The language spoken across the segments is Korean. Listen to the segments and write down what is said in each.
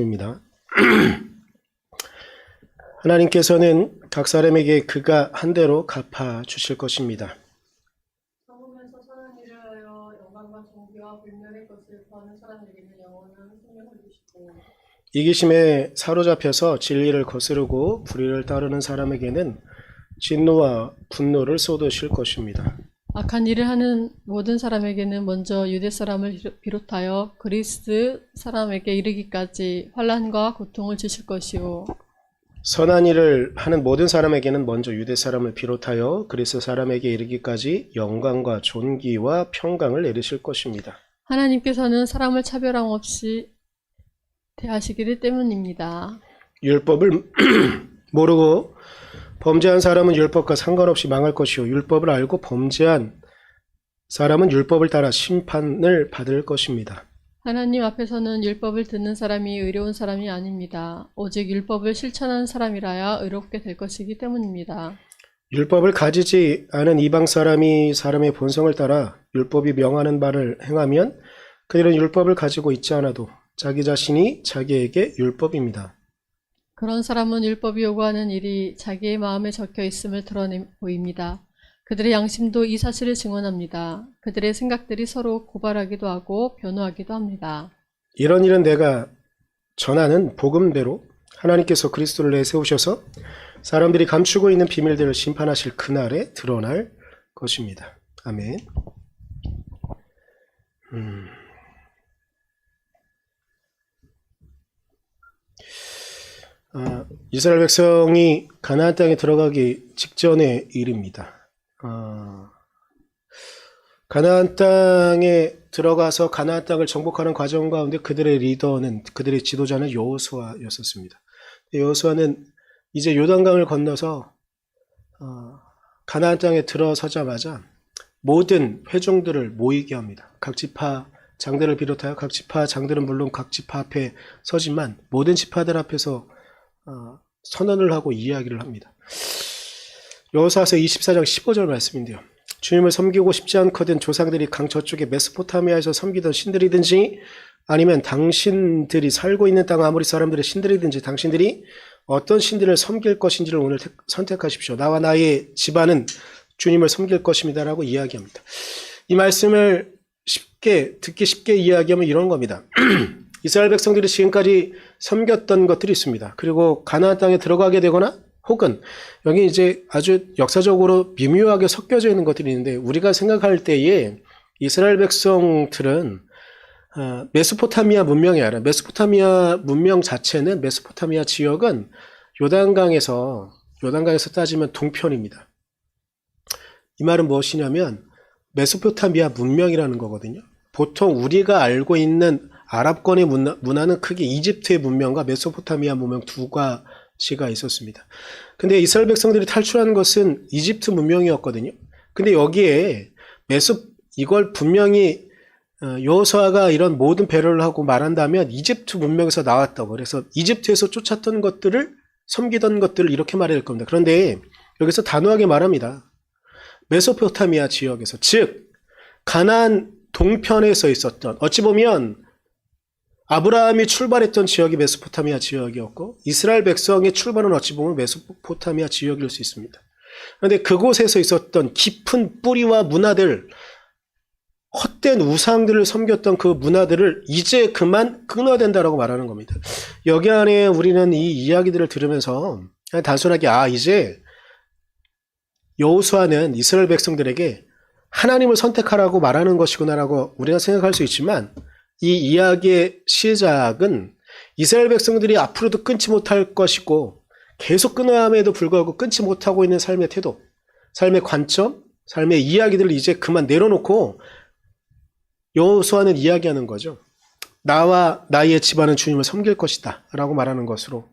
입니다. 하나님께서는 각 사람에게 그가 한 대로 갚아 주실 것입니다. 성으면서 선한 일을 하여 영광과 존귀와 불멸의 것을 구하는 사람에게는 영원한 생명을 주시고, 이기심에 사로잡혀서 진리를 거스르고 불의를 따르는 사람에게는 진노와 분노를 쏟으실 것입니다. 악한 일을 하는 모든 사람에게는 먼저 유대 사람을 비롯하여 그리스 사람에게 이르기까지 환난과 고통을 주실 것이요, 선한 일을 하는 모든 사람에게는 먼저 유대 사람을 비롯하여 그리스 사람에게 이르기까지 영광과 존귀와 평강을 내리실 것입니다. 하나님께서는 사람을 차별함 없이 대하시기 때문입니다. 율법을 모르고 범죄한 사람은 율법과 상관없이 망할 것이요, 율법을 알고 범죄한 사람은 율법을 따라 심판을 받을 것입니다. 하나님 앞에서는 율법을 듣는 사람이 의로운 사람이 아닙니다. 오직 율법을 실천하는 사람이라야 의롭게 될 것이기 때문입니다. 율법을 가지지 않은 이방 사람이 사람의 본성을 따라 율법이 명하는 바를 행하면 그들은 율법을 가지고 있지 않아도 자기 자신이 자기에게 율법입니다. 그런 사람은 율법이 요구하는 일이 자기의 마음에 적혀 있음을 드러내 보입니다. 그들의 양심도 이 사실을 증언합니다. 그들의 생각들이 서로 고발하기도 하고 변호하기도 합니다. 이런 일은 내가 전하는 복음대로 하나님께서 그리스도를 내세우셔서 사람들이 감추고 있는 비밀들을 심판하실 그날에 드러날 것입니다. 아멘. 이스라엘 백성이 가나안 땅에 들어가기 직전의 일입니다. 가나안 땅에 들어가서 가나안 땅을 정복하는 과정 가운데 그들의 리더는, 그들의 지도자는 여호수아였었습니다. 여호수아는 이제 요단강을 건너서 가나안 땅에 들어서자마자 모든 회중들을 모이게 합니다. 각 지파 장들을 비롯하여 각 지파 장들은 물론 각 지파 앞에 서지만 모든 지파들 앞에서 선언을 하고 이야기를 합니다. 여호수아서 24장 15절 말씀인데요. 주님을 섬기고 싶지 않거든 조상들이 강 저쪽에 메소포타미아에서 섬기던 신들이든지 아니면 당신들이 살고 있는 땅 아모리 사람들의 신들이든지 당신들이 어떤 신들을 섬길 것인지를 오늘 선택하십시오. 나와 나의 집안은 주님을 섬길 것입니다 라고 이야기합니다. 이 말씀을 듣기 쉽게 이야기하면 이런 겁니다. 이스라엘 백성들이 지금까지 섬겼던 것들이 있습니다. 그리고 가나안 땅에 들어가게 되거나 혹은 여기 이제 아주 역사적으로 미묘하게 섞여져 있는 것들이 있는데 우리가 생각할 때에 이스라엘 백성들은 메소포타미아 문명이 아니라 메소포타미아 문명 자체는 메소포타미아 지역은 요단강에서 따지면 동편입니다. 이 말은 무엇이냐면 메소포타미아 문명이라는 거거든요. 보통 우리가 알고 있는 아랍권의 문화는 크게 이집트의 문명과 메소포타미아 문명 두 가지가 있었습니다. 근데 이스라엘 백성들이 탈출한 것은 이집트 문명이었거든요. 근데 여기에 이걸 분명히 여호수아가 이런 모든 배려를 하고 말한다면 이집트 문명에서 나왔다고. 그래서 이집트에서 쫓았던 것들을 섬기던 것들을 이렇게 말해야 될 겁니다. 그런데 여기서 단호하게 말합니다. 메소포타미아 지역에서, 즉 가나안 동편에서 있었던, 어찌 보면 아브라함이 출발했던 지역이 메소포타미아 지역이었고 이스라엘 백성의 출발은 어찌 보면 메소포타미아 지역일 수 있습니다. 그런데 그곳에서 있었던 깊은 뿌리와 문화들, 헛된 우상들을 섬겼던 그 문화들을 이제 그만 끊어야 된다라고 말하는 겁니다. 여기 안에 우리는 이 이야기들을 들으면서 그냥 단순하게 이제 여호수아는 이스라엘 백성들에게 하나님을 선택하라고 말하는 것이구나라고 우리가 생각할 수 있지만 이 이야기의 시작은 이스라엘 백성들이 앞으로도 끊지 못할 것이고 계속 끊어야함에도 불구하고 끊지 못하고 있는 삶의 태도, 삶의 관점, 삶의 이야기들을 이제 그만 내려놓고 여호수아는 이야기하는 거죠. 나와 나의 집안은 주님을 섬길 것이다 라고 말하는 것으로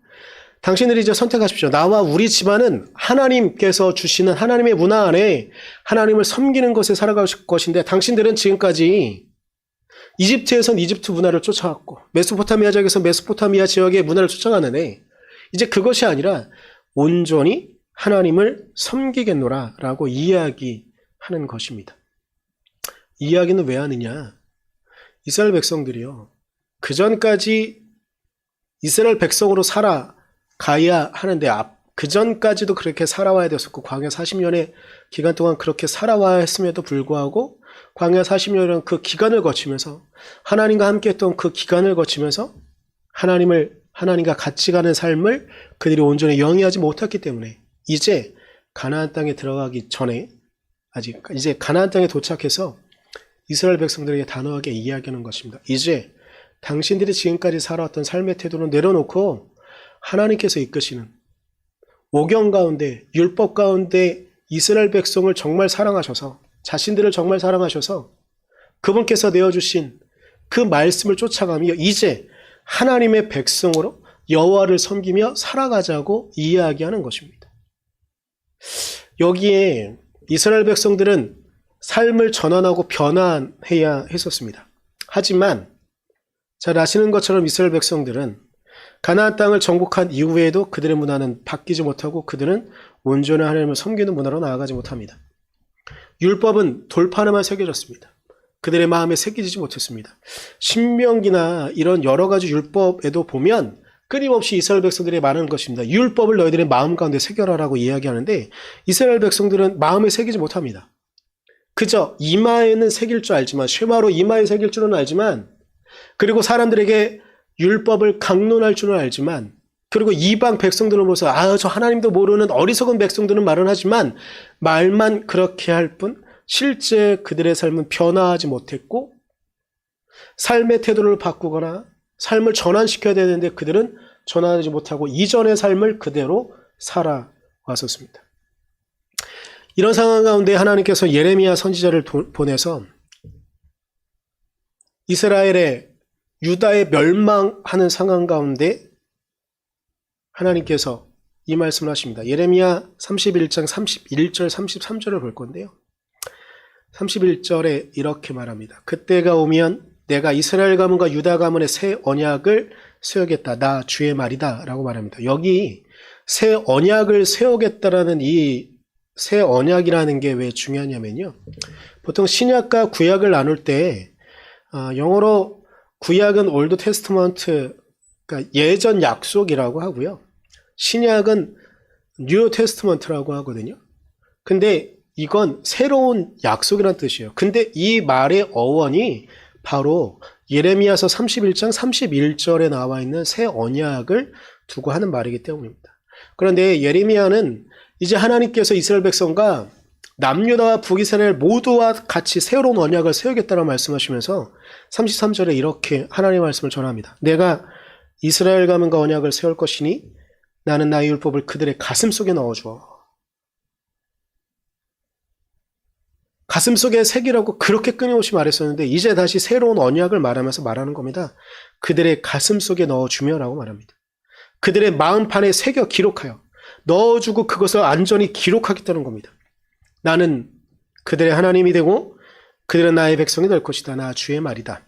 당신들이 이제 선택하십시오. 나와 우리 집안은 하나님께서 주시는 하나님의 문화 안에 하나님을 섬기는 것에 살아갈 것인데 당신들은 지금까지 이집트에선 이집트 문화를 쫓아왔고 메소포타미아 지역에서 메소포타미아 지역의 문화를 쫓아가는데 이제 그것이 아니라 온전히 하나님을 섬기겠노라 라고 이야기하는 것입니다. 이 이야기는 왜 하느냐? 이스라엘 백성들이요, 그전까지 이스라엘 백성으로 살아가야 하는데 그 전까지도 그렇게 살아와야 됐었고 광야 40년의 기간 동안 그렇게 살아와야 했음에도 불구하고 광야 40년이라는 그 기간을 거치면서 하나님과 함께 했던 그 기간을 거치면서 하나님과 같이 가는 삶을 그들이 온전히 영위하지 못했기 때문에 이제 가나안 땅에 들어가기 전에 이제 가나안 땅에 도착해서 이스라엘 백성들에게 단호하게 이야기하는 것입니다. 이제 당신들이 지금까지 살아왔던 삶의 태도는 내려놓고 하나님께서 이끄시는 오경 가운데 율법 가운데 이스라엘 백성을 정말 사랑하셔서 자신들을 정말 사랑하셔서 그분께서 내어주신 그 말씀을 쫓아가며 이제 하나님의 백성으로 여호와를 섬기며 살아가자고 이야기하는 것입니다. 여기에 이스라엘 백성들은 삶을 전환하고 변환해야 했었습니다. 하지만 잘 아시는 것처럼 이스라엘 백성들은 가나안 땅을 정복한 이후에도 그들의 문화는 바뀌지 못하고 그들은 온전히 하나님을 섬기는 문화로 나아가지 못합니다. 율법은 돌판에만 새겨졌습니다. 그들의 마음에 새기지 못했습니다. 신명기나 이런 여러 가지 율법에도 보면 끊임없이 이스라엘 백성들이 말하는 것입니다. 율법을 너희들의 마음 가운데 새겨라라고 이야기하는데 이스라엘 백성들은 마음에 새기지 못합니다. 그저 이마에는 새길 줄 알지만 쉐마로 이마에 새길 줄은 알지만 그리고 사람들에게 율법을 강론할 줄은 알지만 그리고 이방 백성들을 보면서 저 하나님도 모르는 어리석은 백성들은 말은 하지만 말만 그렇게 할 뿐 실제 그들의 삶은 변화하지 못했고 삶의 태도를 바꾸거나 삶을 전환시켜야 되는데 그들은 전환하지 못하고 이전의 삶을 그대로 살아왔었습니다. 이런 상황 가운데 하나님께서 예레미야 선지자를 보내서 이스라엘의 유다의 멸망하는 상황 가운데 하나님께서 이 말씀을 하십니다. 예레미야 31장 31절 33절을 볼 건데요. 31절에 이렇게 말합니다. 그때가 오면 내가 이스라엘 가문과 유다 가문의 새 언약을 세우겠다. 나 주의 말이다. 라고 말합니다. 여기 새 언약을 세우겠다라는 이 새 언약이라는 게 왜 중요하냐면요. 보통 신약과 구약을 나눌 때 영어로 구약은 올드 테스트먼트, 그러니까 예전 약속이라고 하고요. 신약은 뉴 테스트먼트라고 하거든요. 근데 이건 새로운 약속이라는 뜻이에요. 근데 이 말의 어원이 바로 예레미야서 31장 31절에 나와 있는 새 언약을 두고 하는 말이기 때문입니다. 그런데 예레미야는 이제 하나님께서 이스라엘 백성과 남유다와 북이스라엘 모두와 같이 새로운 언약을 세우겠다고 말씀하시면서 33절에 이렇게 하나님의 말씀을 전합니다. 내가 이스라엘 가문과 언약을 세울 것이니 나는 나의 율법을 그들의 가슴속에 넣어주어. 가슴속에 새기라고 그렇게 끊임없이 말했었는데 이제 다시 새로운 언약을 말하면서 말하는 겁니다. 그들의 가슴속에 넣어주며 라고 말합니다. 그들의 마음판에 새겨 기록하여 넣어주고 그것을 안전히 기록하겠다는 겁니다. 나는 그들의 하나님이 되고 그들은 나의 백성이 될 것이다. 나 주의 말이다.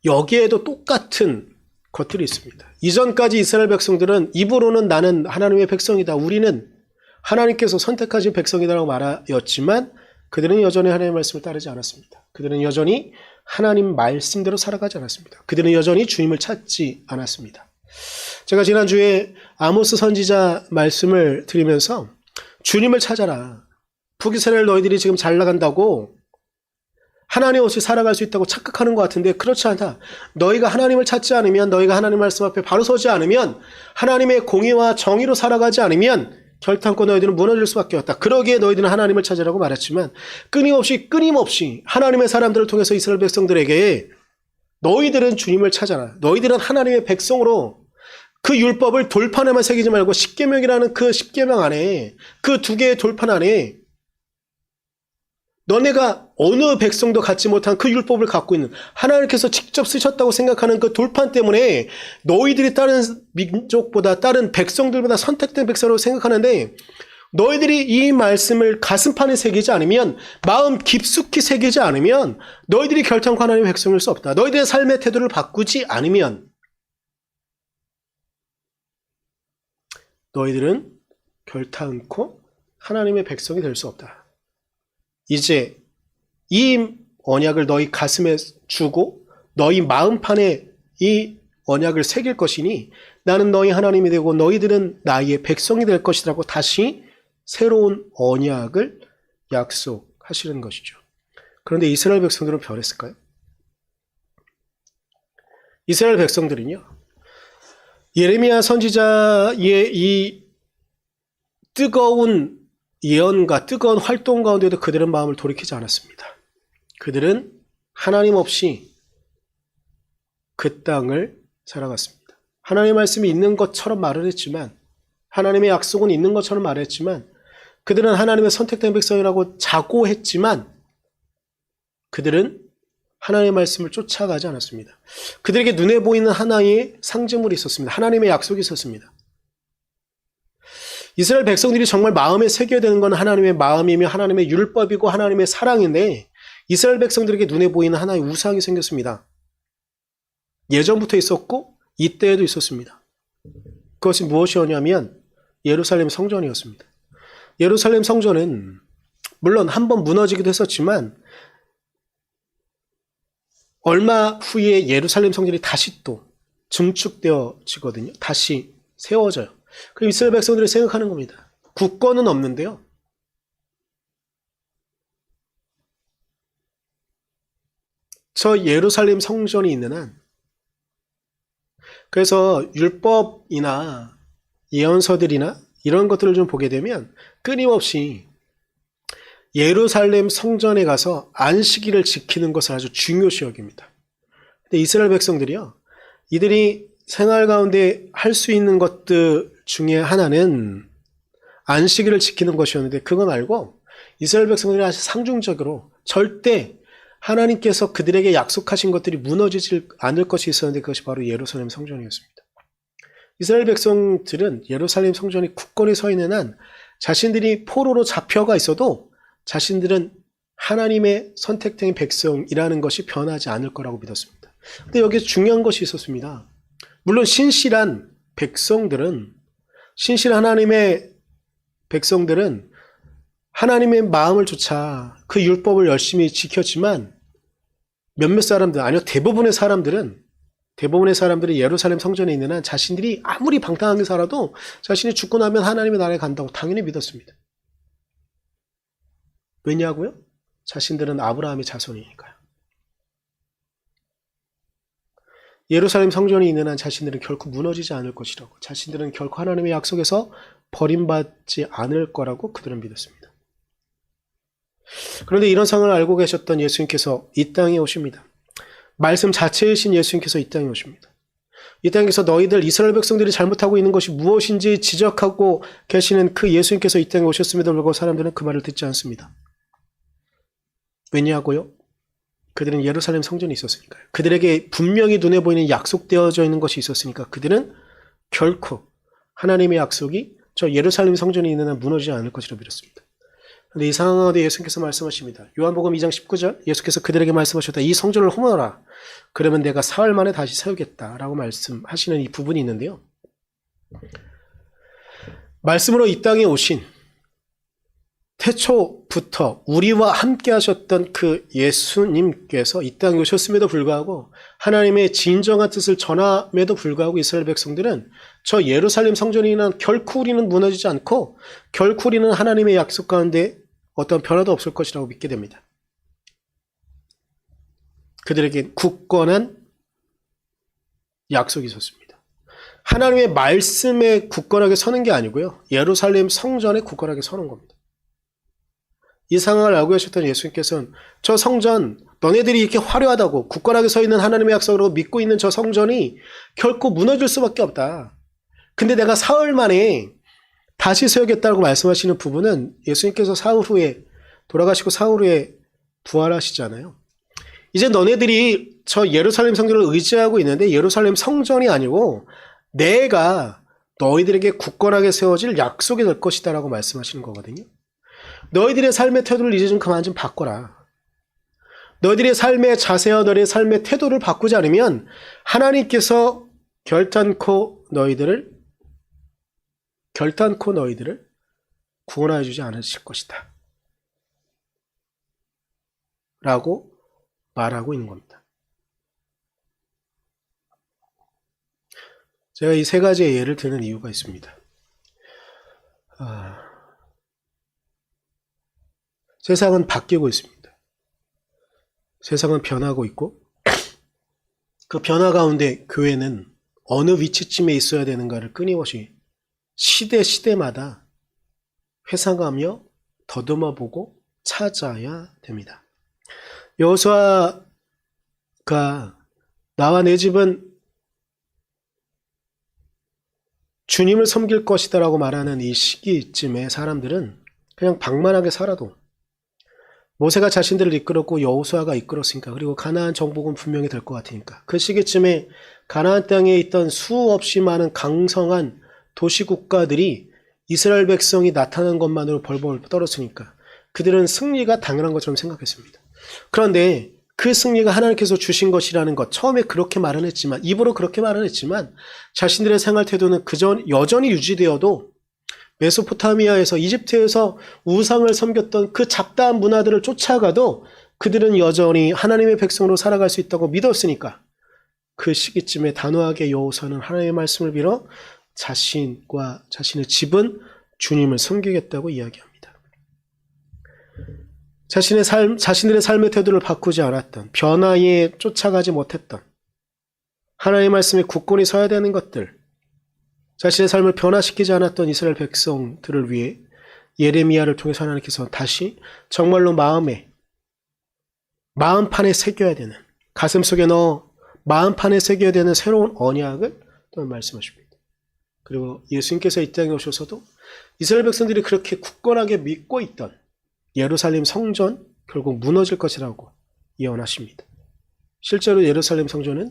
여기에도 똑같은 것들이 있습니다. 이전까지 이스라엘 백성들은 입으로는 나는 하나님의 백성이다. 우리는 하나님께서 선택하신 백성이라고 말하였지만 그들은 여전히 하나님의 말씀을 따르지 않았습니다. 그들은 여전히 하나님 말씀대로 살아가지 않았습니다. 그들은 여전히 주님을 찾지 않았습니다. 제가 지난주에 아모스 선지자 말씀을 드리면서 주님을 찾아라. 북이스라엘 너희들이 지금 잘 나간다고 하나님 없이 살아갈 수 있다고 착각하는 것 같은데 그렇지 않다. 너희가 하나님을 찾지 않으면 너희가 하나님 말씀 앞에 바로 서지 않으면 하나님의 공의와 정의로 살아가지 않으면 결탄코 너희들은 무너질 수밖에 없다. 그러기에 너희들은 하나님을 찾으라고 말했지만 끊임없이 하나님의 사람들을 통해서 이스라엘 백성들에게 너희들은 주님을 찾아라. 너희들은 하나님의 백성으로 그 율법을 돌판에만 새기지 말고 십계명이라는 그 십계명 안에 그 두 개의 돌판 안에 너네가 어느 백성도 갖지 못한 그 율법을 갖고 있는 하나님께서 직접 쓰셨다고 생각하는 그 돌판 때문에 너희들이 다른 민족보다 다른 백성들보다 선택된 백성으로 생각하는데 너희들이 이 말씀을 가슴판에 새기지 않으면 마음 깊숙이 새기지 않으면 너희들이 결탄코 하나님의 백성일 수 없다. 너희들의 삶의 태도를 바꾸지 않으면 너희들은 결탄코 하나님의 백성이 될 수 없다. 이제 이 언약을 너희 가슴에 주고 너희 마음판에 이 언약을 새길 것이니 나는 너희 하나님이 되고 너희들은 나의 백성이 될 것이라고 다시 새로운 언약을 약속하시는 것이죠. 그런데 이스라엘 백성들은 변했을까요? 이스라엘 백성들은요, 예레미야 선지자의 이 뜨거운 예언과 뜨거운 활동 가운데도 그들은 마음을 돌이키지 않았습니다. 그들은 하나님 없이 그 땅을 살아갔습니다. 하나님의 말씀이 있는 것처럼 말을 했지만, 하나님의 약속은 있는 것처럼 말했지만, 그들은 하나님의 선택된 백성이라고 자고했지만, 그들은 하나님의 말씀을 쫓아가지 않았습니다. 그들에게 눈에 보이는 하나의 상징물이 있었습니다. 하나님의 약속이 있었습니다. 이스라엘 백성들이 정말 마음에 새겨야 되는 건 하나님의 마음이며 하나님의 율법이고 하나님의 사랑인데, 이스라엘 백성들에게 눈에 보이는 하나의 우상이 생겼습니다. 예전부터 있었고 이때에도 있었습니다. 그것이 무엇이었냐면 예루살렘 성전이었습니다. 예루살렘 성전은 물론 한번 무너지기도 했었지만 얼마 후에 예루살렘 성전이 다시 또 증축되어지거든요. 다시 세워져요. 그럼 이스라엘 백성들이 생각하는 겁니다. 국권은 없는데요, 저 예루살렘 성전이 있는 한, 그래서 율법이나 예언서들이나 이런 것들을 좀 보게 되면 끊임없이 예루살렘 성전에 가서 안식일을 지키는 것을 아주 중요시 여깁니다. 근데 이스라엘 백성들이요, 이들이 생활 가운데 할 수 있는 것들 중에 하나는 안식일을 지키는 것이었는데, 그거 말고 이스라엘 백성들이 아주 상징적으로 절대 하나님께서 그들에게 약속하신 것들이 무너지지 않을 것이 있었는데, 그것이 바로 예루살렘 성전이었습니다. 이스라엘 백성들은 예루살렘 성전이 굳건히 서 있는 한 자신들이 포로로 잡혀가 있어도 자신들은 하나님의 선택된 백성이라는 것이 변하지 않을 거라고 믿었습니다. 근데 여기서 중요한 것이 있었습니다. 물론 신실한 하나님의 백성들은 하나님의 마음을 쫓아 그 율법을 열심히 지켰지만, 몇몇 사람들, 아니요, 대부분의 사람들이 예루살렘 성전에 있는 한 자신들이 아무리 방탕하게 살아도 자신이 죽고 나면 하나님의 나라에 간다고 당연히 믿었습니다. 왜냐고요? 자신들은 아브라함의 자손이니까요. 예루살렘 성전이 있는 한 자신들은 결코 무너지지 않을 것이라고, 자신들은 결코 하나님의 약속에서 버림받지 않을 거라고 그들은 믿었습니다. 그런데 이런 상황을 알고 계셨던 예수님께서 이 땅에 오십니다. 말씀 자체이신 예수님께서 이 땅에 오십니다. 이 땅에서 너희들 이스라엘 백성들이 잘못하고 있는 것이 무엇인지 지적하고 계시는 그 예수님께서 이 땅에 오셨음에도 불구하고 사람들은 그 말을 듣지 않습니다. 왜냐고요? 그들은 예루살렘 성전이 있었으니까요. 그들에게 분명히 눈에 보이는 약속되어져 있는 것이 있었으니까 그들은 결코 하나님의 약속이 저 예루살렘 성전이 있는 한 무너지지 않을 것이라고 믿었습니다. 그런데 이 상황 가운데 예수님께서 말씀하십니다. 요한복음 2장 19절, 예수께서 그들에게 말씀하셨다. 이 성전을 홈하라. 그러면 내가 사흘 만에 다시 세우겠다라고 말씀하시는 이 부분이 있는데요. 말씀으로 이 땅에 오신, 태초부터 우리와 함께 하셨던 그 예수님께서 이 땅에 오셨음에도 불구하고, 하나님의 진정한 뜻을 전함에도 불구하고 이스라엘 백성들은 저 예루살렘 성전이 있는 결코 우리는 무너지지 않고 결코 우리는 하나님의 약속 가운데 어떤 변화도 없을 것이라고 믿게 됩니다. 그들에게 굳건한 약속이 있었습니다. 하나님의 말씀에 굳건하게 서는 게 아니고요, 예루살렘 성전에 굳건하게 서는 겁니다. 이 상황을 알고 계셨던 예수님께서는 저 성전, 너네들이 이렇게 화려하다고 굳건하게 서 있는 하나님의 약속으로 믿고 있는 저 성전이 결코 무너질 수밖에 없다. 근데 내가 사흘 만에 다시 세우겠다고 말씀하시는 부분은 예수님께서 사흘 후에 돌아가시고 사흘 후에 부활하시잖아요. 이제 너네들이 저 예루살렘 성전을 의지하고 있는데 예루살렘 성전이 아니고 내가 너희들에게 굳건하게 세워질 약속이 될 것이다 라고 말씀하시는 거거든요. 너희들의 삶의 태도를 이제 좀 그만 좀 바꿔라. 너희들의 삶의 자세와 너희들의 삶의 태도를 바꾸지 않으면 하나님께서 결단코 너희들을 구원하여 주지 않으실 것이다 라고 말하고 있는 겁니다. 제가 이 세 가지의 예를 드는 이유가 있습니다. 세상은 바뀌고 있습니다. 세상은 변하고 있고 그 변화 가운데 교회는 어느 위치쯤에 있어야 되는가를 끊임없이 시대마다 회상하며 더듬어보고 찾아야 됩니다. 여호수아가 나와 내 집은 주님을 섬길 것이다 라고 말하는 이 시기쯤에 사람들은 그냥 방만하게 살아도 모세가 자신들을 이끌었고 여호수아가 이끌었으니까, 그리고 가나안 정복은 분명히 될 것 같으니까, 그 시기쯤에 가나안 땅에 있던 수없이 많은 강성한 도시국가들이 이스라엘 백성이 나타난 것만으로 벌벌 떨었으니까 그들은 승리가 당연한 것처럼 생각했습니다. 그런데 그 승리가 하나님께서 주신 것이라는 것, 처음에 그렇게 말은 했지만, 입으로 그렇게 말은 했지만 자신들의 생활 태도는 여전히 유지되어도 메소포타미아에서, 이집트에서 우상을 섬겼던 그 잡다한 문화들을 쫓아가도 그들은 여전히 하나님의 백성으로 살아갈 수 있다고 믿었으니까 그 시기쯤에 단호하게 여호수아는 하나님의 말씀을 빌어 자신과 자신의 집은 주님을 섬기겠다고 이야기합니다. 자신들의 삶의 태도를 바꾸지 않았던, 변화에 쫓아가지 못했던, 하나님의 말씀에 굳건히 서야 되는 것들, 자신의 삶을 변화시키지 않았던 이스라엘 백성들을 위해 예레미야를 통해서 하나님께서 다시 정말로 마음판에 새겨야 되는, 가슴속에 넣어 마음판에 새겨야 되는 새로운 언약을 또 말씀하십니다. 그리고 예수님께서 이 땅에 오셔서도 이스라엘 백성들이 그렇게 굳건하게 믿고 있던 예루살렘 성전 결국 무너질 것이라고 예언하십니다. 실제로 예루살렘 성전은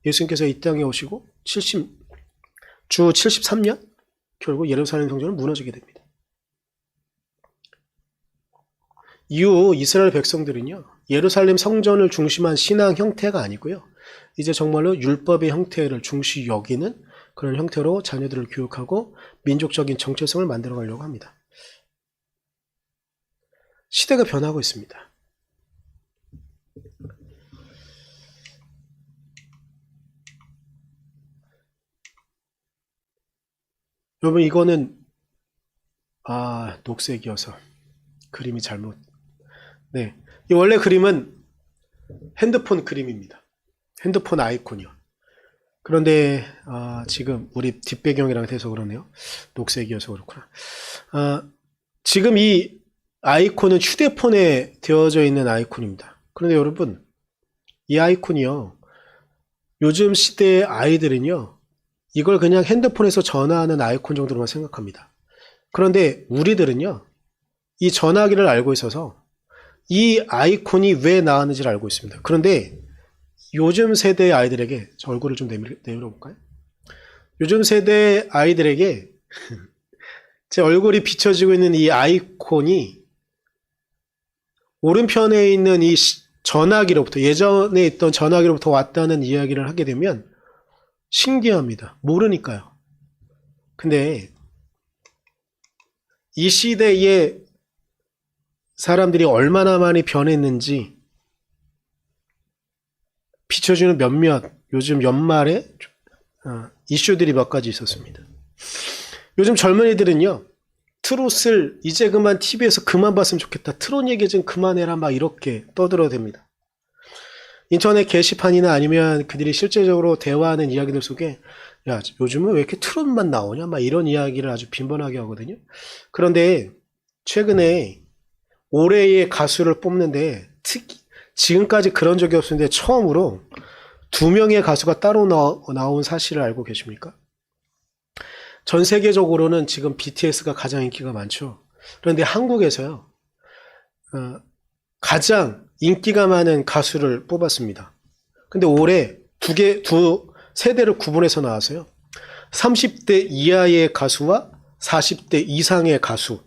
예수님께서 이 땅에 오시고 주 73년 결국 예루살렘 성전은 무너지게 됩니다. 이후 이스라엘 백성들은요, 예루살렘 성전을 중심한 신앙 형태가 아니고요, 이제 정말로 율법의 형태를 중시 여기는 그런 형태로 자녀들을 교육하고 민족적인 정체성을 만들어 가려고 합니다. 시대가 변하고 있습니다. 여러분, 이거는 녹색이어서 그림이 잘못. 네, 이 원래 그림은 핸드폰 그림입니다. 핸드폰 아이콘이요. 그런데 지금 우리 뒷배경이랑 돼서 그러네요. 녹색이어서 그렇구나. 지금 이 아이콘은 휴대폰에 되어져 있는 아이콘입니다. 그런데 여러분, 이 아이콘이요, 요즘 시대의 아이들은요, 이걸 그냥 핸드폰에서 전화하는 아이콘 정도로만 생각합니다. 그런데 우리들은요, 이 전화기를 알고 있어서 이 아이콘이 왜 나왔는지를 알고 있습니다. 그런데 요즘 세대의 아이들에게, 저 얼굴을 좀 내밀어 볼까요? 요즘 세대 아이들에게 제 얼굴이 비춰지고 있는 이 아이콘이 오른편에 있는 이 전화기로부터, 예전에 있던 전화기로부터 왔다는 이야기를 하게 되면 신기합니다. 모르니까요. 근데 이 시대에 사람들이 얼마나 많이 변했는지 비춰주는 몇몇 요즘 연말에 이슈들이 몇 가지 있었습니다. 요즘 젊은이들은요, 트롯을 이제 그만 TV에서 그만 봤으면 좋겠다, 트롯 얘기 좀 그만해라, 막 이렇게 떠들어댑니다. 인터넷 게시판이나 아니면 그들이 실제적으로 대화하는 이야기들 속에, 야, 요즘은 왜 이렇게 트롯만 나오냐, 막 이런 이야기를 아주 빈번하게 하거든요. 그런데 최근에 올해의 가수를 뽑는데 지금까지 그런 적이 없었는데 처음으로 2명의 가수가 따로 나온 사실을 알고 계십니까? 전 세계적으로는 지금 BTS가 가장 인기가 많죠. 그런데 한국에서요, 가장 인기가 많은 가수를 뽑았습니다. 근데 올해 두 세대를 구분해서 나왔어요. 30대 이하의 가수와 40대 이상의 가수.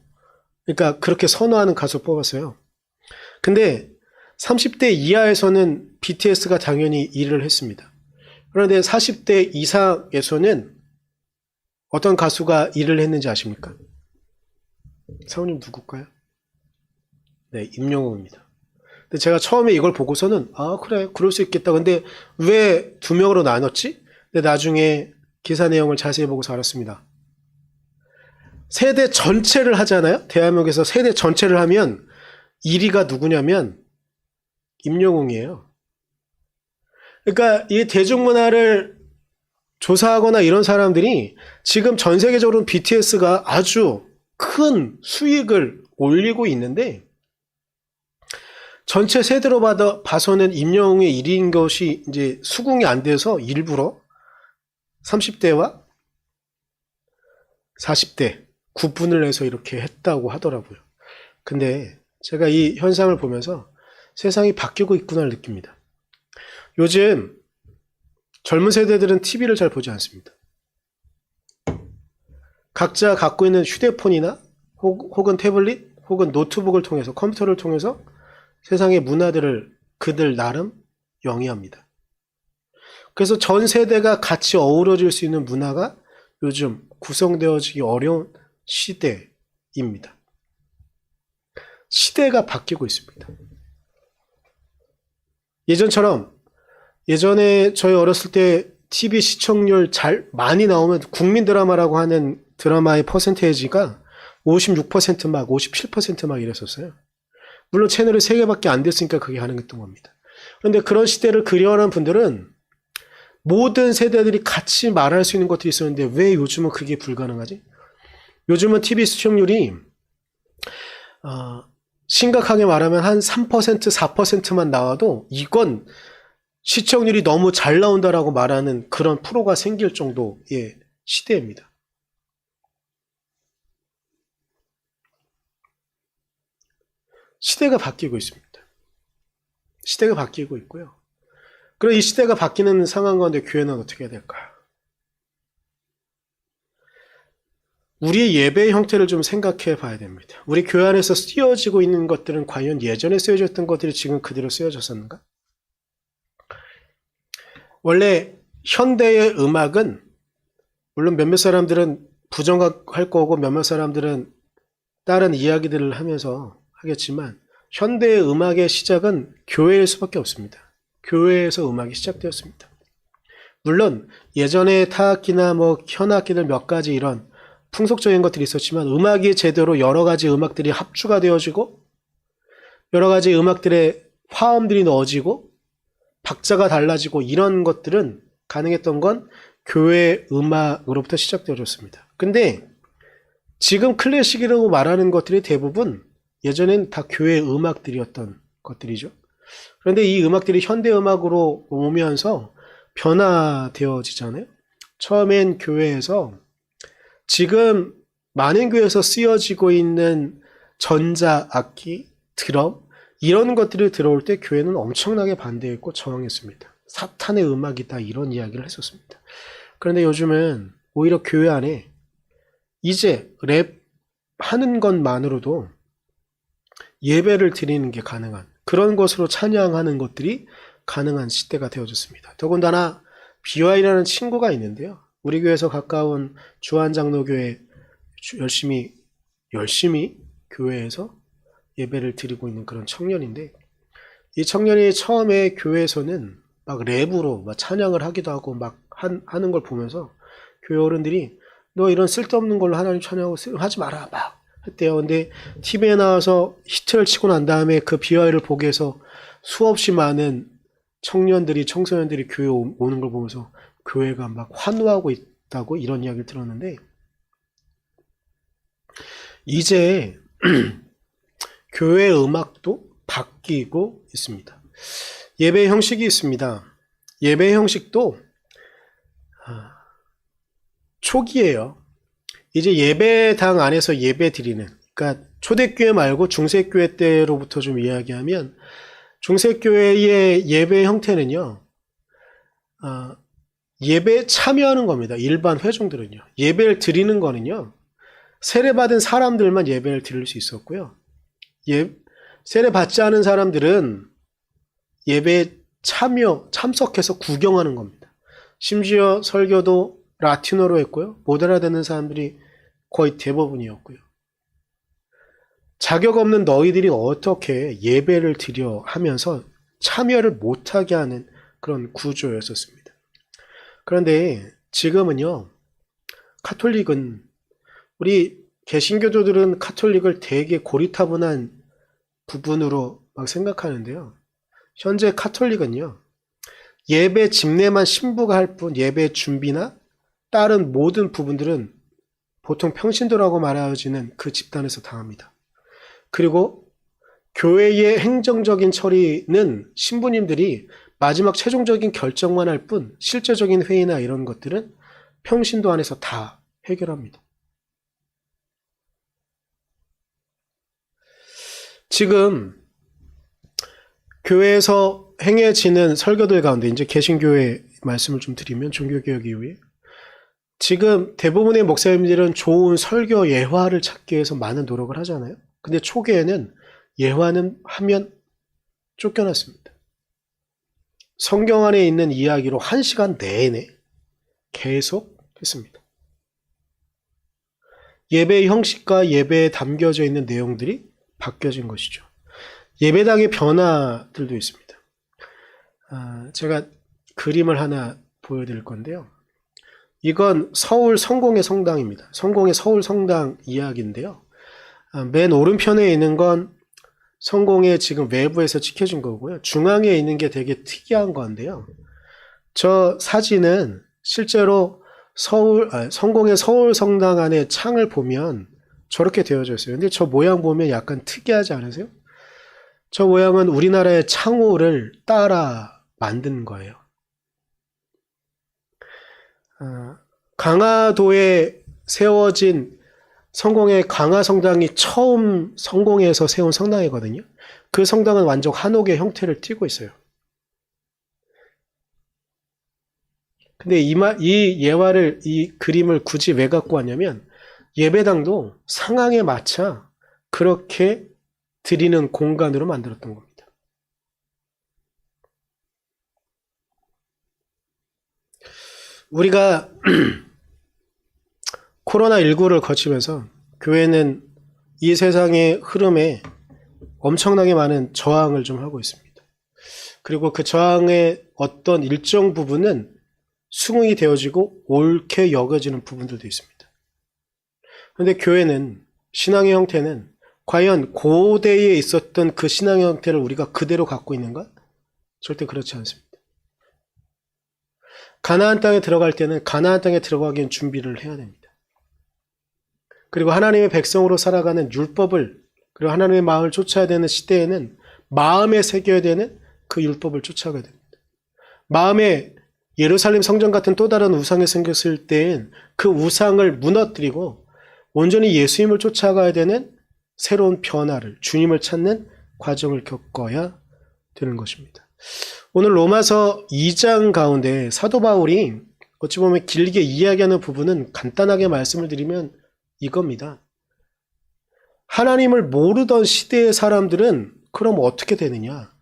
그러니까 그렇게 선호하는 가수 뽑았어요. 근데 30대 이하에서는 BTS가 당연히 1위를 했습니다. 그런데 40대 이상에서는 어떤 가수가 1위를 했는지 아십니까? 사모님 누굴까요? 네, 임영웅입니다. 근데 제가 처음에 이걸 보고서는 그래, 그럴 수 있겠다. 근데 왜 2명으로 나눴지? 근데 나중에 기사 내용을 자세히 보고서 알았습니다. 세대 전체를 하잖아요. 대한민국에서 세대 전체를 하면 1위가 누구냐면 임영웅이에요. 그러니까 이 대중문화를 조사하거나 이런 사람들이 지금 전 세계적으로 BTS가 아주 큰 수익을 올리고 있는데 전체 세대로 봐서는 임영웅의 1위인 것이 이제 수긍이 안 돼서 일부러 30대와 40대 구분을 해서 이렇게 했다고 하더라고요. 근데 제가 이 현상을 보면서 세상이 바뀌고 있구나를 느낍니다. 요즘 젊은 세대들은 TV를 잘 보지 않습니다. 각자 갖고 있는 휴대폰이나 혹은 태블릿 혹은 노트북을 통해서 컴퓨터를 통해서 세상의 문화들을 그들 나름 영위합니다. 그래서 전 세대가 같이 어우러질 수 있는 문화가 요즘 구성되어지기 어려운 시대입니다. 시대가 바뀌고 있습니다. 예전에 저희 어렸을 때 TV 시청률 많이 나오면 국민 드라마라고 하는 드라마의 퍼센테이지가 56% 막 57% 막 이랬었어요. 물론 채널이 3개밖에 안 됐으니까 그게 가능했던 겁니다. 그런데 그런 시대를 그리워하는 분들은 모든 세대들이 같이 말할 수 있는 것들이 있었는데 왜 요즘은 그게 불가능하지? 요즘은 TV 시청률이 심각하게 말하면 한 3%, 4%만 나와도 이건 시청률이 너무 잘 나온다라고 말하는 그런 프로가 생길 정도의 시대입니다. 시대가 바뀌고 있습니다. 시대가 바뀌고 있고요. 그럼 이 시대가 바뀌는 상황 가운데 교회는 어떻게 해야 될까요? 우리의 예배의 형태를 좀 생각해 봐야 됩니다. 우리 교회 안에서 쓰여지고 있는 것들은 과연 예전에 쓰여졌던 것들이 지금 그대로 쓰여졌었는가? 원래 현대의 음악은 물론 몇몇 사람들은 부정할 거고 몇몇 사람들은 다른 이야기들을 하면서 하겠지만 현대의 음악의 시작은 교회일 수밖에 없습니다. 교회에서 음악이 시작되었습니다. 물론 예전에 타악기나 현악기들 몇 가지 이런 풍속적인 것들이 있었지만 음악이 제대로 여러 가지 음악들이 합주가 되어지고 여러 가지 음악들의 화음들이 넣어지고 박자가 달라지고 이런 것들은 가능했던 건 교회 음악으로부터 시작되어졌습니다. 근데 지금 클래식이라고 말하는 것들이 대부분 예전엔 다 교회 음악들이었던 것들이죠. 그런데 이 음악들이 현대 음악으로 오면서 변화되어지잖아요. 처음엔 교회에서 지금 많은 교회에서 쓰여지고 있는 전자악기, 드럼 이런 것들이 들어올 때 교회는 엄청나게 반대했고 저항했습니다. 사탄의 음악이다 이런 이야기를 했었습니다. 그런데 요즘은 오히려 교회 안에 이제 랩 하는 것만으로도 예배를 드리는 게 가능한 그런 것으로 찬양하는 것들이 가능한 시대가 되어졌습니다. 더군다나 BY라는 친구가 있는데요. 우리 교회에서 가까운 주한장로교회 열심히 교회에서 예배를 드리고 있는 그런 청년인데 이 청년이 처음에 교회에서는 막 랩으로 막 찬양을 하기도 하고 막 하는 걸 보면서 교회 어른들이 너 이런 쓸데없는 걸로 하나님 찬양하고 하지 마라 막 했대요. 근데 TV에 나와서 히트를 치고 난 다음에 그 BY를 보게 해서 수없이 많은 청소년들이 교회에 오는 걸 보면서 교회가 막 환호하고 있다고 이런 이야기를 들었는데 이제 교회 음악도 바뀌고 있습니다. 예배 형식이 있습니다. 예배 형식도 초기예요. 이제 예배당 안에서 예배 드리는, 그러니까 초대교회 말고 중세교회 때로부터 좀 이야기하면 중세교회의 예배 형태는요. 예배에 참여하는 겁니다. 일반 회중들은요. 예배를 드리는 거는요. 세례받은 사람들만 예배를 드릴 수 있었고요. 세례받지 않은 사람들은 예배에 참석해서 구경하는 겁니다. 심지어 설교도 라틴어로 했고요. 못 알아듣는 사람들이 거의 대부분이었고요. 자격 없는 너희들이 어떻게 예배를 드려 하면서 참여를 못하게 하는 그런 구조였었습니다. 그런데 지금은요, 카톨릭은, 우리 개신교도들은 카톨릭을 되게 고리타분한 부분으로 막 생각하는데요. 현재 카톨릭은요, 예배 집례만 신부가 할 뿐 예배 준비나 다른 모든 부분들은 보통 평신도라고 말하여지는 그 집단에서 당합니다. 그리고 교회의 행정적인 처리는 신부님들이 마지막 최종적인 결정만 할 뿐 실제적인 회의나 이런 것들은 평신도 안에서 다 해결합니다. 지금 교회에서 행해지는 설교들 가운데 이제 개신교회 말씀을 좀 드리면 종교개혁 이후에 지금 대부분의 목사님들은 좋은 설교 예화를 찾기 위해서 많은 노력을 하잖아요. 근데 초기에는 예화는 하면 쫓겨났습니다. 성경 안에 있는 이야기로 1시간 내내 계속 했습니다. 예배의 형식과 예배에 담겨져 있는 내용들이 바뀌어진 것이죠. 예배당의 변화들도 있습니다. 제가 그림을 하나 보여드릴 건데요. 이건 서울 성공의 성당입니다. 성공의 서울 성당 이야기인데요. 맨 오른편에 있는 건 성공의 지금 외부에서 찍혀진 거고요. 중앙에 있는 게 되게 특이한 건데요. 저 사진은 실제로 성공의 서울 성당 안에 창을 보면 저렇게 되어져 있어요. 근데 저 모양 보면 약간 특이하지 않으세요? 저 모양은 우리나라의 창호를 따라 만든 거예요. 강화도에 세워진 성공의 강화성당이 처음 성공에서 세운 성당이거든요. 그 성당은 완전 한옥의 형태를 띠고 있어요. 근데 이 예화를, 이 그림을 굳이 왜 갖고 왔냐면 예배당도 상황에 맞춰 그렇게 드리는 공간으로 만들었던 겁니다. 우리가 코로나19를 거치면서 교회는 이 세상의 흐름에 엄청나게 많은 저항을 좀 하고 있습니다. 그리고 그 저항의 어떤 일정 부분은 수긍이 되어지고 옳게 여겨지는 부분들도 있습니다. 그런데 교회는, 신앙의 형태는 과연 고대에 있었던 그 신앙의 형태를 우리가 그대로 갖고 있는가? 절대 그렇지 않습니다. 가나안 땅에 들어갈 때는 가나안 땅에 들어가기엔 준비를 해야 됩니다. 그리고 하나님의 백성으로 살아가는 율법을, 그리고 하나님의 마음을 쫓아야 되는 시대에는 마음에 새겨야 되는 그 율법을 쫓아가야 됩니다. 마음에 예루살렘 성전 같은 또 다른 우상이 생겼을 때엔 그 우상을 무너뜨리고 온전히 예수님을 쫓아가야 되는 새로운 변화를, 주님을 찾는 과정을 겪어야 되는 것입니다. 오늘 로마서 2장 가운데 사도 바울이 어찌 보면 길게 이야기하는 부분은 간단하게 말씀을 드리면 이겁니다. 하나님을 모르던 시대의 사람들은 그럼 어떻게 되느냐?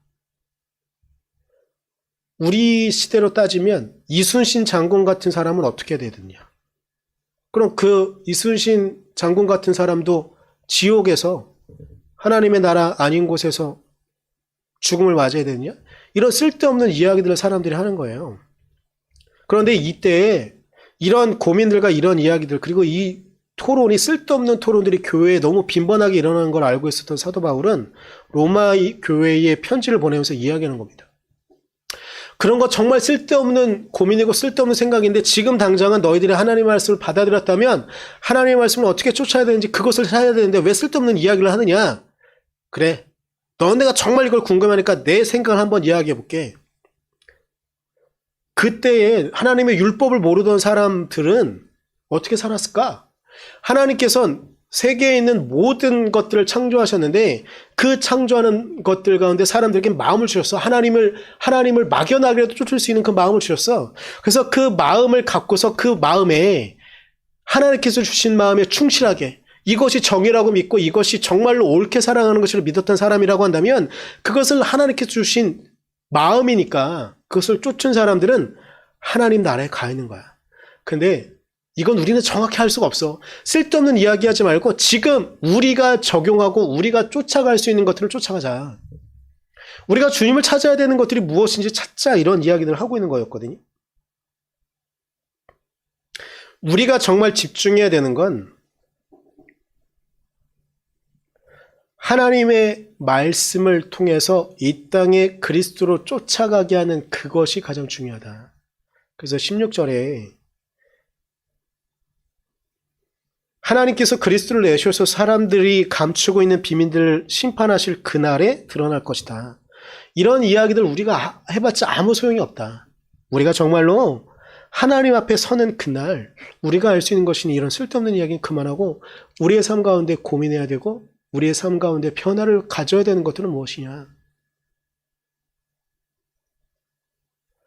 우리 시대로 따지면 이순신 장군 같은 사람은 어떻게 되느냐? 그럼 그 이순신 장군 같은 사람도 지옥에서 하나님의 나라 아닌 곳에서 죽음을 맞아야 되느냐? 이런 쓸데없는 이야기들을 사람들이 하는 거예요. 그런데 이때에 이런 고민들과 이런 이야기들, 그리고 이 토론이, 쓸데없는 토론들이 교회에 너무 빈번하게 일어나는 걸 알고 있었던 사도 바울은 로마 교회에 편지를 보내면서 이야기하는 겁니다. 그런 거 정말 쓸데없는 고민이고 쓸데없는 생각인데 지금 당장은 너희들이 하나님의 말씀을 받아들였다면 하나님의 말씀을 어떻게 쫓아야 되는지 그것을 찾아야 되는데 왜 쓸데없는 이야기를 하느냐? 그래, 너네가 정말 이걸 궁금하니까 내 생각을 한번 이야기해 볼게. 그때에 하나님의 율법을 모르던 사람들은 어떻게 살았을까? 하나님께서는 세계에 있는 모든 것들을 창조하셨는데 그 창조하는 것들 가운데 사람들에게 마음을 주셨어. 하나님을 막연하게라도 쫓을 수 있는 그 마음을 주셨어. 그래서 그 마음을 갖고서 그 마음에 하나님께서 주신 마음에 충실하게, 이것이 정의라고 믿고 이것이 정말로 옳게 살아가는 것을 믿었던 사람이라고 한다면 그것을 하나님께서 주신 마음이니까 그것을 쫓은 사람들은 하나님 나라에 가 있는 거야. 근데 이건 우리는 정확히 할 수가 없어. 쓸데없는 이야기하지 말고 지금 우리가 적용하고 우리가 쫓아갈 수 있는 것들을 쫓아가자. 우리가 주님을 찾아야 되는 것들이 무엇인지 찾자, 이런 이야기들을 하고 있는 거였거든요. 우리가 정말 집중해야 되는 건 하나님의 말씀을 통해서 이 땅에 그리스도로 쫓아가게 하는 그것이 가장 중요하다. 그래서 16절에 하나님께서 그리스도를 내셔서 사람들이 감추고 있는 비밀들을 심판하실 그날에 드러날 것이다. 이런 이야기들 우리가 해봤자 아무 소용이 없다. 우리가 정말로 하나님 앞에 서는 그날 우리가 알 수 있는 것이니 이런 쓸데없는 이야기는 그만하고 우리의 삶 가운데 고민해야 되고 우리의 삶 가운데 변화를 가져야 되는 것들은 무엇이냐.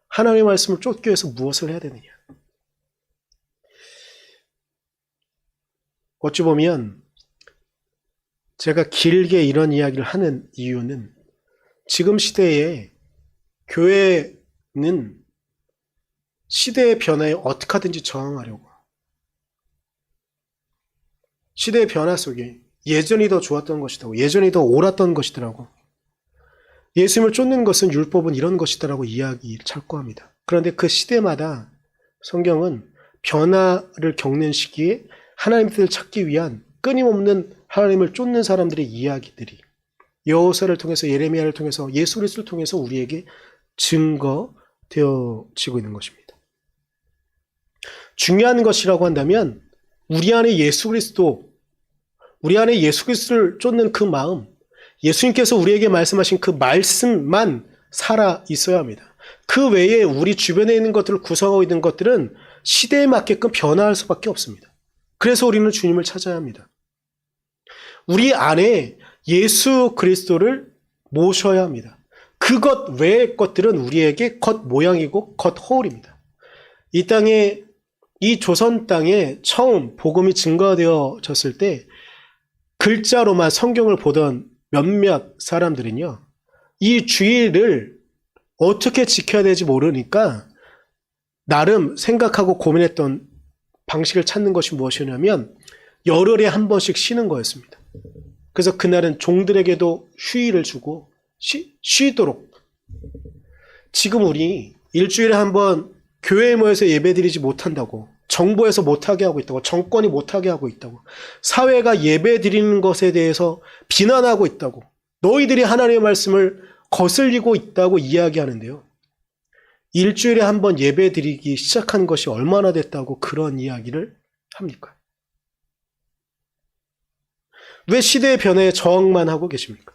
하나님의 말씀을 쫓기 위해서 무엇을 해야 되느냐. 어찌 보면 제가 길게 이런 이야기를 하는 이유는 지금 시대에 교회는 시대의 변화에 어떻게 하든지 저항하려고, 시대의 변화 속에 예전이 더 좋았던 것이라고, 예전이 더 옳았던 것이더라고, 예수님을 쫓는 것은 율법은 이런 것이더라고 이야기를 찾고합니다. 그런데 그 시대마다 성경은 변화를 겪는 시기에 하나님의 뜻을 찾기 위한 끊임없는 하나님을 쫓는 사람들의 이야기들이 여호수아를 통해서, 예레미야를 통해서, 예수 그리스도를 통해서 우리에게 증거되어지고 있는 것입니다. 중요한 것이라고 한다면 우리 안에 예수 그리스도, 우리 안에 예수 그리스도를 쫓는 그 마음, 예수님께서 우리에게 말씀하신 그 말씀만 살아 있어야 합니다. 그 외에 우리 주변에 있는 것들을 구성하고 있는 것들은 시대에 맞게끔 변화할 수밖에 없습니다. 그래서 우리는 주님을 찾아야 합니다. 우리 안에 예수 그리스도를 모셔야 합니다. 그것 외의 것들은 우리에게 겉모양이고 겉허울입니다. 이 땅에, 이 조선 땅에 처음 복음이 증거되어졌을 때 글자로만 성경을 보던 몇몇 사람들은요, 이 주일을 어떻게 지켜야 될지 모르니까 나름 생각하고 고민했던 방식을 찾는 것이 무엇이냐면 열흘에 한 번씩 쉬는 거였습니다. 그래서 그날은 종들에게도 휴일을 주고 쉬도록. 지금 우리 일주일에 한 번 교회에 모여서 예배드리지 못한다고, 정부에서 못하게 하고 있다고, 정권이 못하게 하고 있다고, 사회가 예배드리는 것에 대해서 비난하고 있다고, 너희들이 하나님의 말씀을 거슬리고 있다고 이야기하는데요. 일주일에 한 번 예배드리기 시작한 것이 얼마나 됐다고 그런 이야기를 합니까? 왜 시대의 변화에 저항만 하고 계십니까?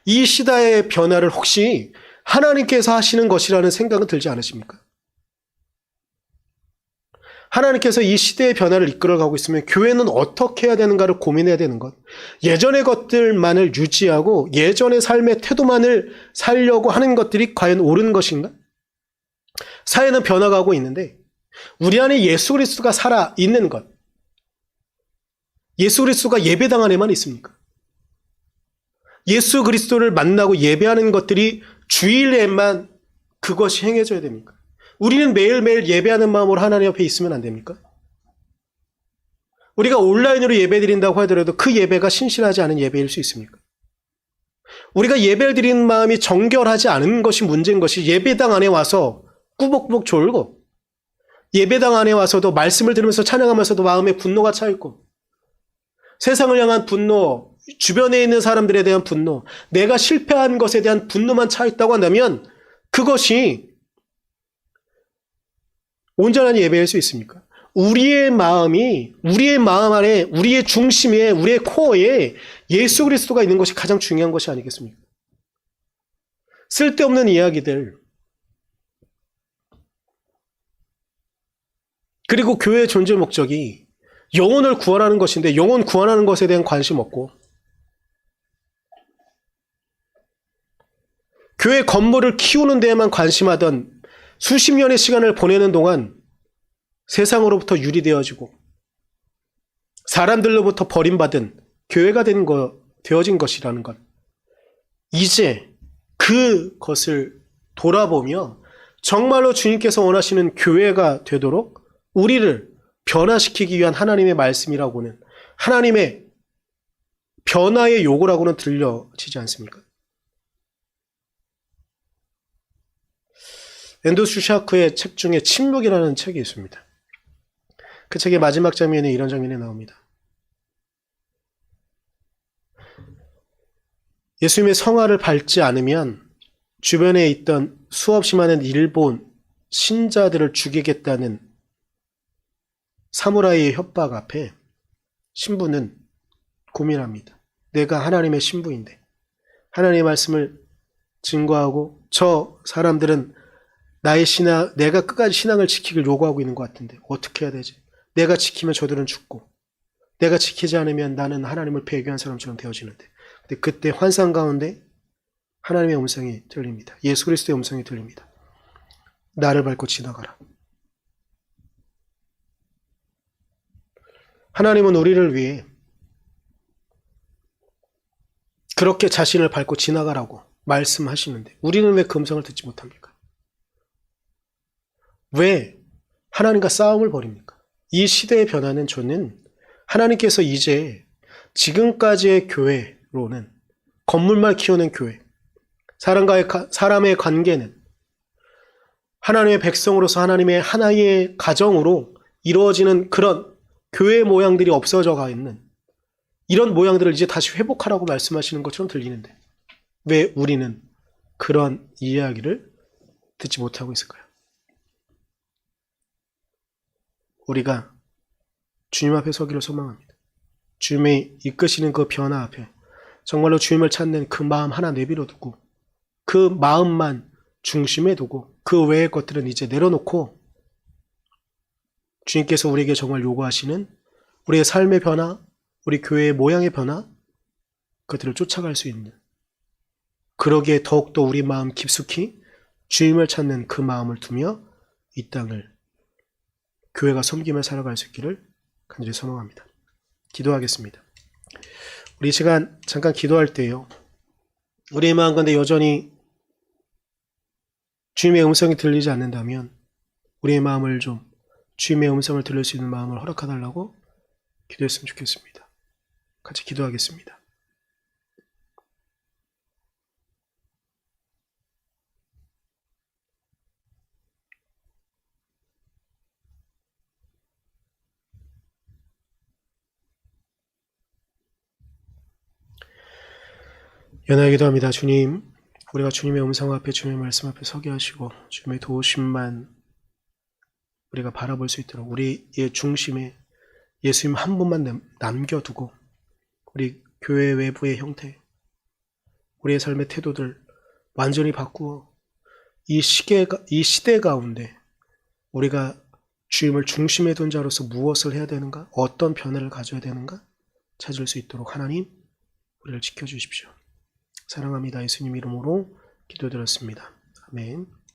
이 시대의 변화를 혹시 하나님께서 하시는 것이라는 생각은 들지 않으십니까? 하나님께서 이 시대의 변화를 이끌어가고 있으면 교회는 어떻게 해야 되는가를 고민해야 되는 것, 예전의 것들만을 유지하고 예전의 삶의 태도만을 살려고 하는 것들이 과연 옳은 것인가? 사회는 변화가고 있는데 우리 안에 예수 그리스도가 살아있는 것, 예수 그리스도가 예배당 안에만 있습니까? 예수 그리스도를 만나고 예배하는 것들이 주일에만 그것이 행해져야 됩니까? 우리는 매일매일 예배하는 마음으로 하나님 옆에 있으면 안 됩니까? 우리가 온라인으로 예배드린다고 하더라도 그 예배가 신실하지 않은 예배일 수 있습니까? 우리가 예배를 드리는 마음이 정결하지 않은 것이 문제인 것이, 예배당 안에 와서 꾸벅꾸벅 졸고 예배당 안에 와서도 말씀을 들으면서 찬양하면서도 마음에 분노가 차 있고, 세상을 향한 분노, 주변에 있는 사람들에 대한 분노, 내가 실패한 것에 대한 분노만 차 있다고 한다면 그것이 온전한 예배일 수 있습니까? 우리의 마음이, 우리의 마음 안에, 우리의 중심에, 우리의 코어에 예수 그리스도가 있는 것이 가장 중요한 것이 아니겠습니까? 쓸데없는 이야기들, 그리고 교회의 존재 목적이 영혼을 구원하는 것인데 영혼 구원하는 것에 대한 관심 없고, 교회 건물을 키우는 데에만 관심하던 수십 년의 시간을 보내는 동안 세상으로부터 유리되어지고 사람들로부터 버림받은 교회가 되어진 것이라는 것, 이제 그것을 돌아보며 정말로 주님께서 원하시는 교회가 되도록 우리를 변화시키기 위한 하나님의 말씀이라고는, 하나님의 변화의 요구라고는 들려지지 않습니까? 앤드류 샤크의 책 중에 침묵이라는 책이 있습니다. 그 책의 마지막 장면에 이런 장면이 나옵니다. 예수님의 성화를 밟지 않으면 주변에 있던 수없이 많은 일본 신자들을 죽이겠다는 사무라이의 협박 앞에 신부는 고민합니다. 내가 하나님의 신부인데 하나님의 말씀을 증거하고 저 사람들은 내가 끝까지 신앙을 지키길 요구하고 있는 것 같은데 어떻게 해야 되지? 내가 지키면 저들은 죽고 내가 지키지 않으면 나는 하나님을 배교한 사람처럼 되어지는데. 근데 그때 환상 가운데 하나님의 음성이 들립니다. 예수 그리스도의 음성이 들립니다. 나를 밟고 지나가라. 하나님은 우리를 위해 그렇게 자신을 밟고 지나가라고 말씀하시는데 우리는 왜 그 음성을 듣지 못합니까? 왜 하나님과 싸움을 벌입니까? 이 시대의 변화는 저는 하나님께서 이제 지금까지의 교회로는 건물만 키우는 교회, 사람의 관계는 하나님의 백성으로서 하나님의 하나의 가정으로 이루어지는 그런 교회 모양들이 없어져 가 있는 이런 모양들을 이제 다시 회복하라고 말씀하시는 것처럼 들리는데 왜 우리는 그런 이야기를 듣지 못하고 있을까요? 우리가 주님 앞에 서기를 소망합니다. 주님이 이끄시는 그 변화 앞에 정말로 주님을 찾는 그 마음 하나 내비려 두고 그 마음만 중심에 두고 그 외의 것들은 이제 내려놓고 주님께서 우리에게 정말 요구하시는 우리의 삶의 변화, 우리 교회의 모양의 변화, 그들을 쫓아갈 수 있는, 그러기에 더욱더 우리 마음 깊숙이 주님을 찾는 그 마음을 두며 이 땅을 교회가 섬기며 살아갈 수 있기를 간절히 소망합니다. 기도하겠습니다. 우리 이 시간 잠깐 기도할 때요, 우리의 마음 가운데 여전히 주님의 음성이 들리지 않는다면 우리의 마음을 좀 주님의 음성을 들을 수 있는 마음을 허락해달라고 기도했으면 좋겠습니다. 같이 기도하겠습니다. 연하게 기도합니다. 주님, 우리가 주님의 음성 앞에 주님의 말씀 앞에 서게 하시고 주님의 도우심만 우리가 바라볼 수 있도록 우리의 중심에 예수님 한 분만 남겨두고 우리 교회 외부의 형태, 우리의 삶의 태도들 완전히 바꾸어 이 시대 가운데 우리가 주님을 중심에 둔 자로서 무엇을 해야 되는가, 어떤 변화를 가져야 되는가 찾을 수 있도록 하나님 우리를 지켜주십시오. 사랑합니다. 예수님 이름으로 기도드렸습니다. 아멘.